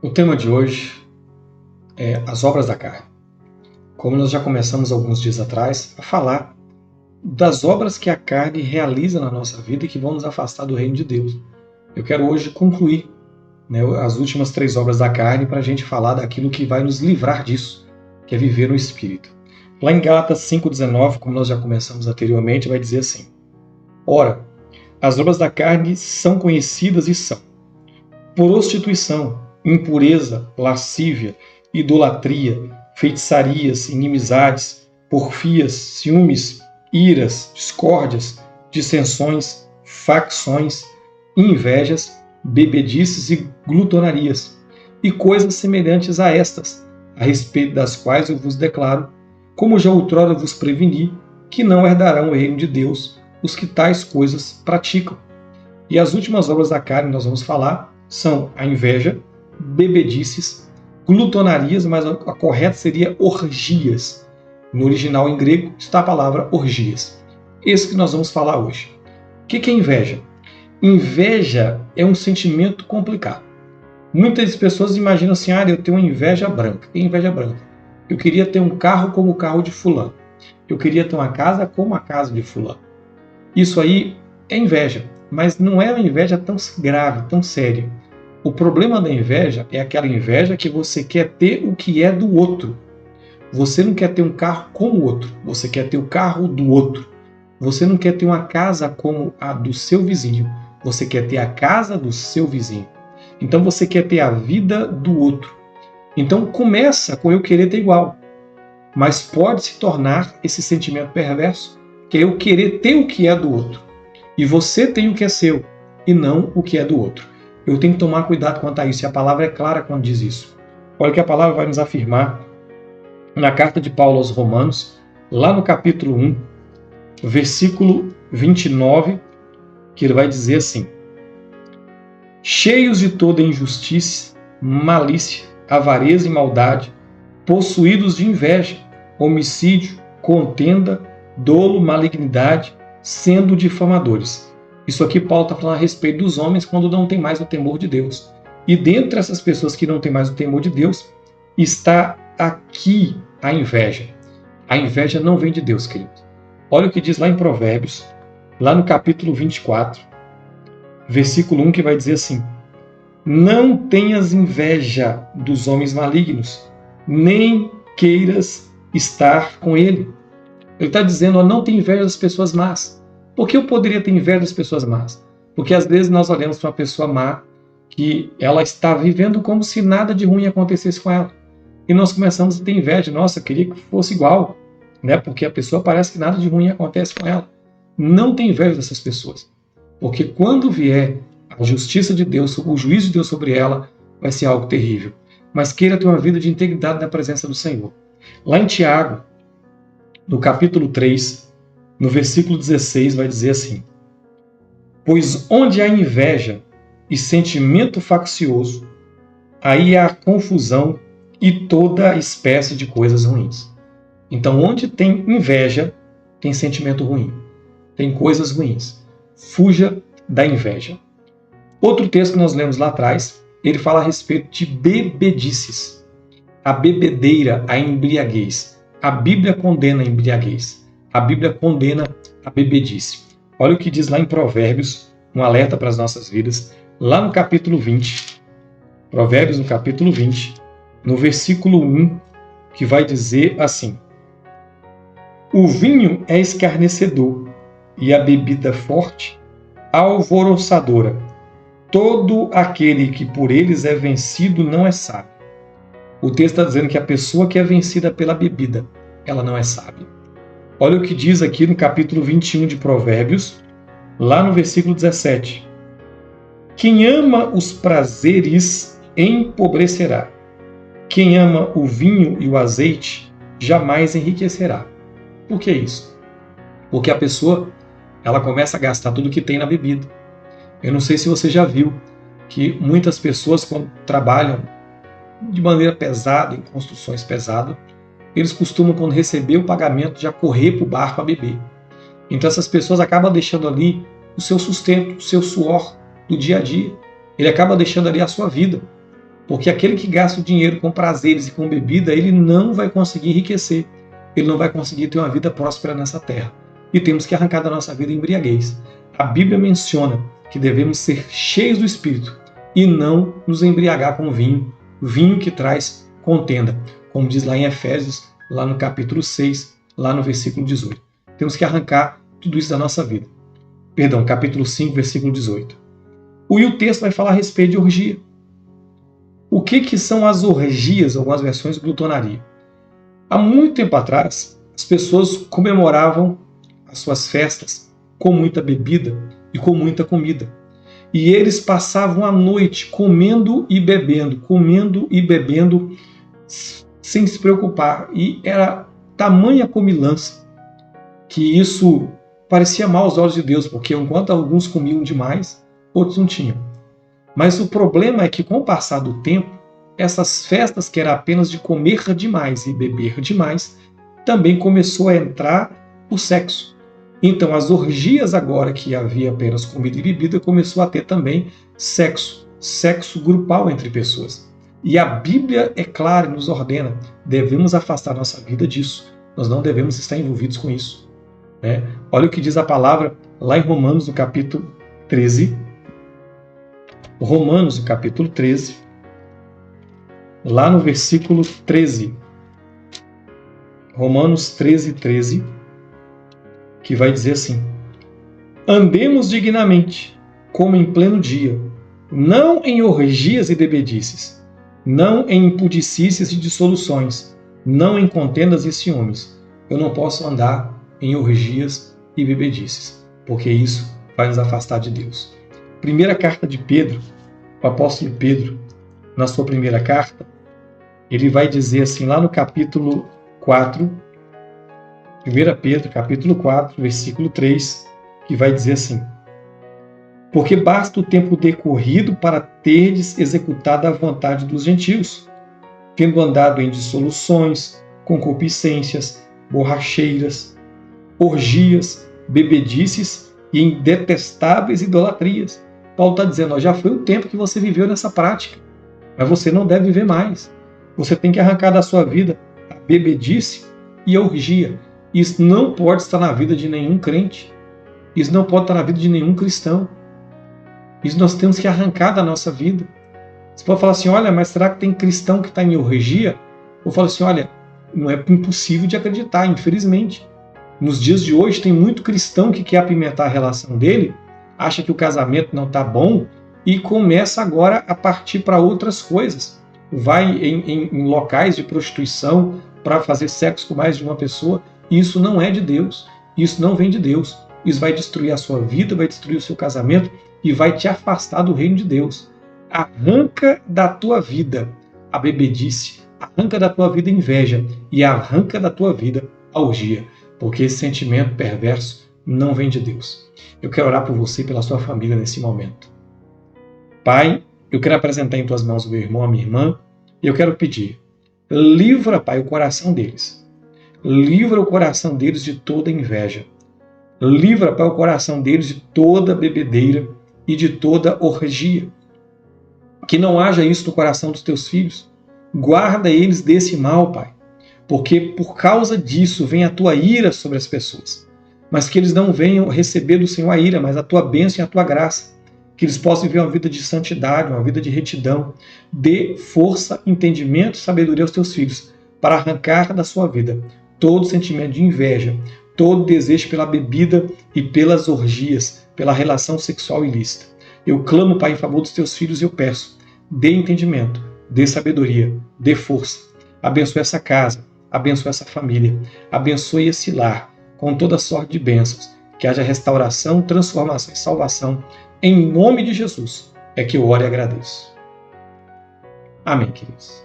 O tema de hoje é as obras da carne. Como nós já começamos alguns dias atrás a falar das obras que a carne realiza na nossa vida e que vão nos afastar do reino de Deus. Eu quero hoje concluir as últimas 3 obras da carne para a gente falar daquilo que vai nos livrar disso, que é viver no Espírito. Lá em Gálatas 5,19, como nós já começamos anteriormente, vai dizer assim: Ora, as obras da carne são conhecidas e são prostituição, impureza, lascívia, idolatria, feitiçarias, inimizades, porfias, ciúmes, iras, discórdias, dissensões, facções, invejas, bebedices e glutonarias, e coisas semelhantes a estas, a respeito das quais eu vos declaro, como já outrora vos preveni, que não herdarão o reino de Deus os que tais coisas praticam. E as últimas obras da carne nós vamos falar são a inveja, bebedices, glutonarias, mas a correta seria orgias. No original em grego está a palavra orgias. Esse que nós vamos falar hoje. O que é inveja? Inveja é um sentimento complicado. Muitas pessoas imaginam assim: eu tenho uma inveja branca. Que inveja branca? Eu queria ter um carro como o carro de fulano. Eu queria ter uma casa como a casa de fulano. Isso aí é inveja, mas não é uma inveja tão grave, tão séria. O problema da inveja é aquela inveja que você quer ter o que é do outro. Você não quer ter um carro como o outro, você quer ter o carro do outro. Você não quer ter uma casa como a do seu vizinho, você quer ter a casa do seu vizinho. Então você quer ter a vida do outro. Então começa com eu querer ter igual, mas pode se tornar esse sentimento perverso, que é eu querer ter o que é do outro. E você tem o que é seu, e não o que é do outro. Eu tenho que tomar cuidado quanto a isso, e a palavra é clara quando diz isso. Olha o que a palavra vai nos afirmar na carta de Paulo aos Romanos, lá no capítulo 1, versículo 29, que ele vai dizer assim: cheios de toda injustiça, malícia, avareza e maldade, possuídos de inveja, homicídio, contenda, dolo, malignidade, sendo difamadores. Isso aqui Paulo está falando a respeito dos homens quando não tem mais o temor de Deus. E dentre essas pessoas que não têm mais o temor de Deus, está aqui a inveja. A inveja não vem de Deus, querido. Olha o que diz lá em Provérbios, lá no capítulo 24, versículo 1, que vai dizer assim: não tenhas inveja dos homens malignos, nem queiras estar com ele. Ele está dizendo: não tem inveja das pessoas más. Por que eu poderia ter inveja das pessoas más? Porque às vezes nós olhamos para uma pessoa má que ela está vivendo como se nada de ruim acontecesse com ela. E nós começamos a ter inveja. Nossa, eu queria que fosse igual, porque a pessoa parece que nada de ruim acontece com ela. Não tem inveja dessas pessoas. Porque quando vier a justiça de Deus, o juízo de Deus sobre ela, vai ser algo terrível. Mas queira ter uma vida de integridade na presença do Senhor. Lá em Tiago, no capítulo 3, no versículo 16, vai dizer assim: pois onde há inveja e sentimento faccioso, aí há confusão e toda espécie de coisas ruins. Então, onde tem inveja, tem sentimento ruim, tem coisas ruins. Fuja da inveja. Outro texto que nós lemos lá atrás, ele fala a respeito de bebedices. A bebedeira, a embriaguez. A Bíblia condena a embriaguez. A Bíblia condena a bebedice. Olha o que diz lá em Provérbios, um alerta para as nossas vidas, lá no capítulo 20. Provérbios, no capítulo 20, no versículo 1, que vai dizer assim: o vinho é escarnecedor, e a bebida forte, alvoroçadora. Todo aquele que por eles é vencido não é sábio. O texto está dizendo que a pessoa que é vencida pela bebida, ela não é sábia. Olha o que diz aqui no capítulo 21 de Provérbios, lá no versículo 17. Quem ama os prazeres empobrecerá. Quem ama o vinho e o azeite jamais enriquecerá. Por que isso? Porque a pessoa ela começa a gastar tudo que tem na bebida. Eu não sei se você já viu que muitas pessoas, quando trabalham de maneira pesada, em construções pesadas, eles costumam, quando receber o pagamento, já correr para o bar para beber. Então essas pessoas acabam deixando ali o seu sustento, o seu suor do dia a dia. Ele acaba deixando ali a sua vida. Porque aquele que gasta o dinheiro com prazeres e com bebida, ele não vai conseguir enriquecer. Ele não vai conseguir ter uma vida próspera nessa terra. E temos que arrancar da nossa vida a embriaguez. A Bíblia menciona que devemos ser cheios do Espírito e não nos embriagar com vinho, vinho que traz contenda, como diz lá em Efésios, lá no capítulo 6, lá no versículo 18. Temos que arrancar tudo isso da nossa vida. Perdão, capítulo 5, versículo 18. E o texto vai falar a respeito de orgia. O que são as orgias, algumas versões, glutonaria? Há muito tempo atrás, as pessoas comemoravam as suas festas com muita bebida e com muita comida. E eles passavam a noite comendo e bebendo, sem se preocupar. E era tamanha comilança que isso parecia mal aos olhos de Deus, porque enquanto alguns comiam demais, outros não tinham. Mas o problema é que, com o passar do tempo, essas festas que eram apenas de comer demais e beber demais, também começou a entrar o sexo. Então, as orgias agora, que havia apenas comida e bebida, começou a ter também sexo grupal entre pessoas. E a Bíblia é clara e nos ordena, devemos afastar nossa vida disso. Nós não devemos estar envolvidos com isso. Olha o que diz a palavra lá em Romanos, no capítulo 13. Romanos, no capítulo 13, lá no versículo 13. Romanos 13, 13, que vai dizer assim: andemos dignamente, como em pleno dia, não em orgias e bebedices, não em impudicícias e dissoluções, não em contendas e ciúmes. Eu não posso andar em orgias e bebedices, porque isso vai nos afastar de Deus. Primeira carta de Pedro, o apóstolo Pedro, na sua primeira carta, ele vai dizer assim, lá no capítulo 4, 1 Pedro, capítulo 4, versículo 3, que vai dizer assim: porque basta o tempo decorrido para terdes executado a vontade dos gentios, tendo andado em dissoluções, concupiscências, borracheiras, orgias, bebedices e em detestáveis idolatrias. Paulo está dizendo, já foi o tempo que você viveu nessa prática, mas você não deve viver mais. Você tem que arrancar da sua vida a bebedice e a orgia. Isso não pode estar na vida de nenhum crente. Isso não pode estar na vida de nenhum cristão. Isso nós temos que arrancar da nossa vida. Você pode falar assim, olha, mas será que tem cristão que está em orgia? Eu falo assim, olha, não é impossível de acreditar, infelizmente. Nos dias de hoje tem muito cristão que quer apimentar a relação dele, acha que o casamento não está bom e começa agora a partir para outras coisas. Vai em locais de prostituição para fazer sexo com mais de uma pessoa. Isso não é de Deus. Isso não vem de Deus. Isso vai destruir a sua vida, vai destruir o seu casamento e vai te afastar do reino de Deus. Arranca da tua vida a bebedice, arranca da tua vida a inveja e arranca da tua vida a orgia, porque esse sentimento perverso não vem de Deus. Eu quero orar por você e pela sua família nesse momento. Pai, eu quero apresentar em tuas mãos o meu irmão, a minha irmã, e eu quero pedir, livra, Pai, o coração deles. Livra o coração deles de toda inveja. Livra, Pai, o coração deles de toda bebedeira e de toda orgia. Que não haja isso no coração dos teus filhos. Guarda eles desse mal, Pai, porque por causa disso vem a tua ira sobre as pessoas. Mas que eles não venham receber do Senhor a ira, mas a tua bênção e a tua graça. Que eles possam viver uma vida de santidade, uma vida de retidão. Dê força, entendimento e sabedoria aos teus filhos para arrancar da sua vida todo sentimento de inveja, todo desejo pela bebida e pelas orgias, pela relação sexual ilícita. Eu clamo, Pai, em favor dos teus filhos e eu peço, dê entendimento, dê sabedoria, dê força. Abençoe essa casa, abençoe essa família, abençoe esse lar com toda sorte de bênçãos. Que haja restauração, transformação e salvação. Em nome de Jesus é que eu oro e agradeço. Amém, queridos.